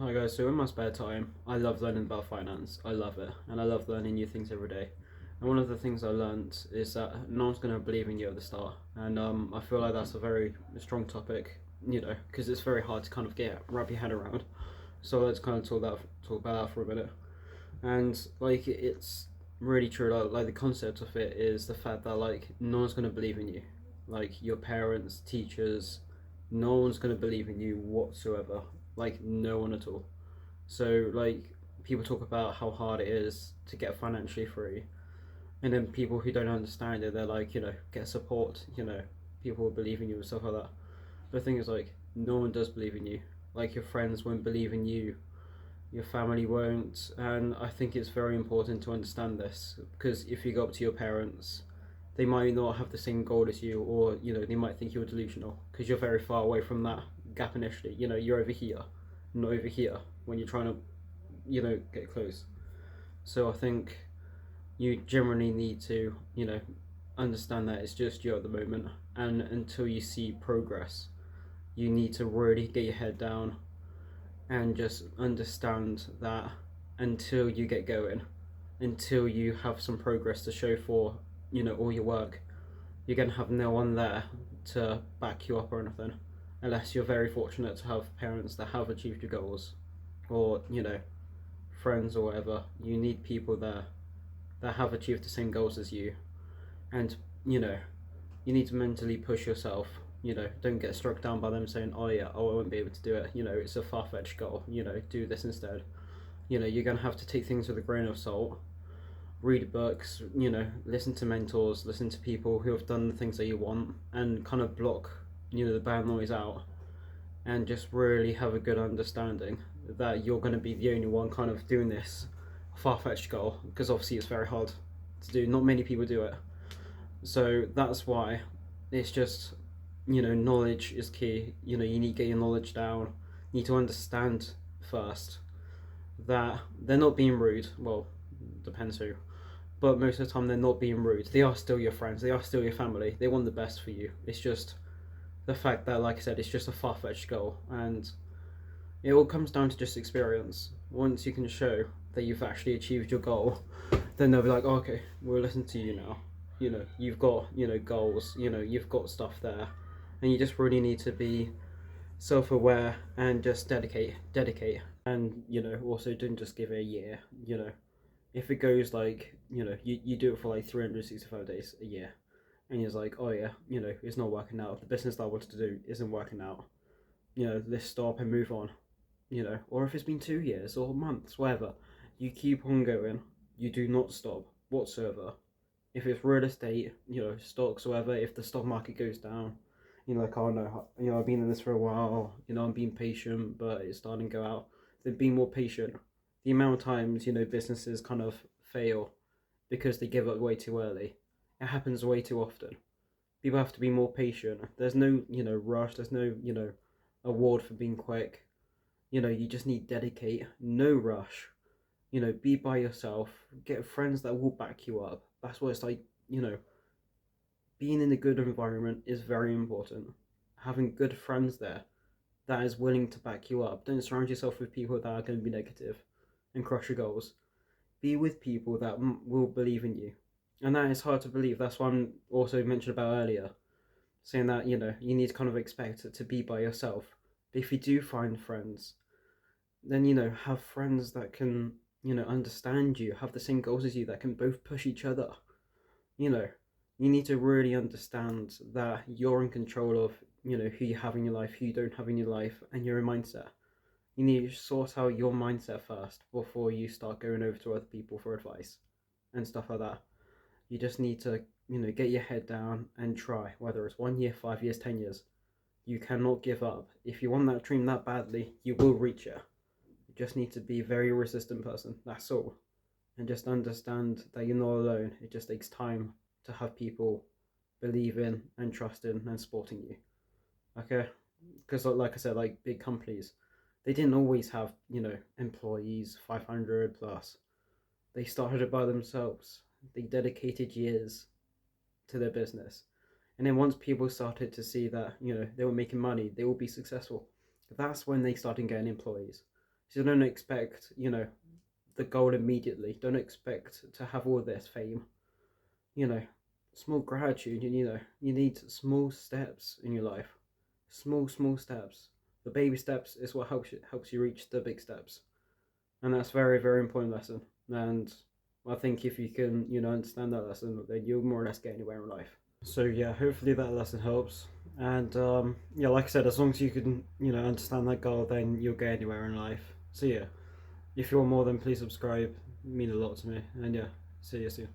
Hi guys, so in my spare time, I love learning about finance. I love it, and I love learning new things every day. And one of the things I learned is that no one's going to believe in you at the start, and I feel like that's a very strong topic, because it's very hard to kind of wrap your head around. So let's kind of talk about that for a minute. And like it's really true. Like the concept of it is the fact that like no one's going to believe in you, like your parents, teachers, no one's going to believe in you whatsoever. Like no one at all. So like people talk about how hard it is to get financially free, and then people who don't understand it, they're like, get support. People will believe in you and stuff like that. But the thing is, like, no one does believe in you. Like your friends won't believe in you, your family won't, and I think it's very important to understand this because if you go up to your parents, they might not have the same goal as you, or they might think you're delusional because you're very far away from that gap initially. You're over here, not over here when you're trying to get close. So I think you generally need to understand that it's just you at the moment, and until you see progress, you need to really get your head down and just understand that until you get going, until you have some progress to show for all your work, you're gonna have no one there to back you up or anything, unless you're very fortunate to have parents that have achieved your goals, or friends or whatever. You need people there that have achieved the same goals as you, and you know you need to mentally push yourself. Don't get struck down by them saying, oh yeah, oh I won't be able to do it, it's a far-fetched goal, do this instead. You're gonna have to take things with a grain of salt, read books, listen to mentors, listen to people who have done the things that you want, and kind of block the bad noise out, and just really have a good understanding that you're going to be the only one kind of doing this far-fetched goal, because obviously it's very hard to do, not many people do it. So that's why it's just knowledge is key. You need to get your knowledge down, you need to understand first that they're not being rude. Well, depends who, but most of the time they're not being rude. They are still your friends, they are still your family, they want the best for you. It's just the fact that, like I said, it's just a far-fetched goal, and it all comes down to just experience. Once you can show that you've actually achieved your goal, then they'll be like, oh, okay, we'll listen to you now. You've got, goals, you've got stuff there. And you just really need to be self-aware and just dedicate. And, also don't just give it a year, If it goes like, you do it for like 365 days a year, and you're like, oh yeah, it's not working out. The business that I wanted to do isn't working out. Let's stop and move on. Or if it's been 2 years or months, whatever, you keep on going. You do not stop whatsoever. If it's real estate, stocks, or whatever, if the stock market goes down, like, oh no, I've been in this for a while, I'm being patient, but it's starting to go out, then be more patient. The amount of times, businesses kind of fail because they give up way too early, it happens way too often. People have to be more patient. There's no, rush, there's no, award for being quick. You just need dedicate, no rush. Be by yourself, get friends that will back you up. That's what it's like. Being in a good environment is very important. Having good friends there that is willing to back you up. Don't surround yourself with people that are going to be negative and crush your goals. Be with people that will believe in you, and that is hard to believe. That's what I'm also mentioned about earlier, saying that you need to kind of expect it to be by yourself. But if you do find friends, then have friends that can understand you, have the same goals as you, that can both push each other. you know you need to really understand that you're in control of who you have in your life, who you don't have in your life, and your mindset. You need to sort out your mindset first before you start going over to other people for advice and stuff like that. You just need to get your head down and try, whether it's 1 year, 5 years, 10 years. You cannot give up. If you want that dream that badly, you will reach it. You just need to be a very resistant person, that's all. And just understand that you're not alone. It just takes time to have people believe in and trust in and supporting you. Okay? Because like I said, like big companies, they didn't always have, employees 500 plus. They started it by themselves. They dedicated years to their business. And then once people started to see that, they were making money, they will be successful. That's when they started getting employees. So don't expect, the goal immediately. Don't expect to have all this fame. You know, small gratitude. You need small steps in your life. Small steps. The baby steps is what helps you reach the big steps, and that's very very important lesson. And I think if you can understand that lesson, then you'll more or less get anywhere in life. So yeah, hopefully that lesson helps. And yeah, like I said, as long as you can understand that goal, then you'll get anywhere in life. So yeah, if you want more, then please subscribe. It means a lot to me. And yeah, see you soon.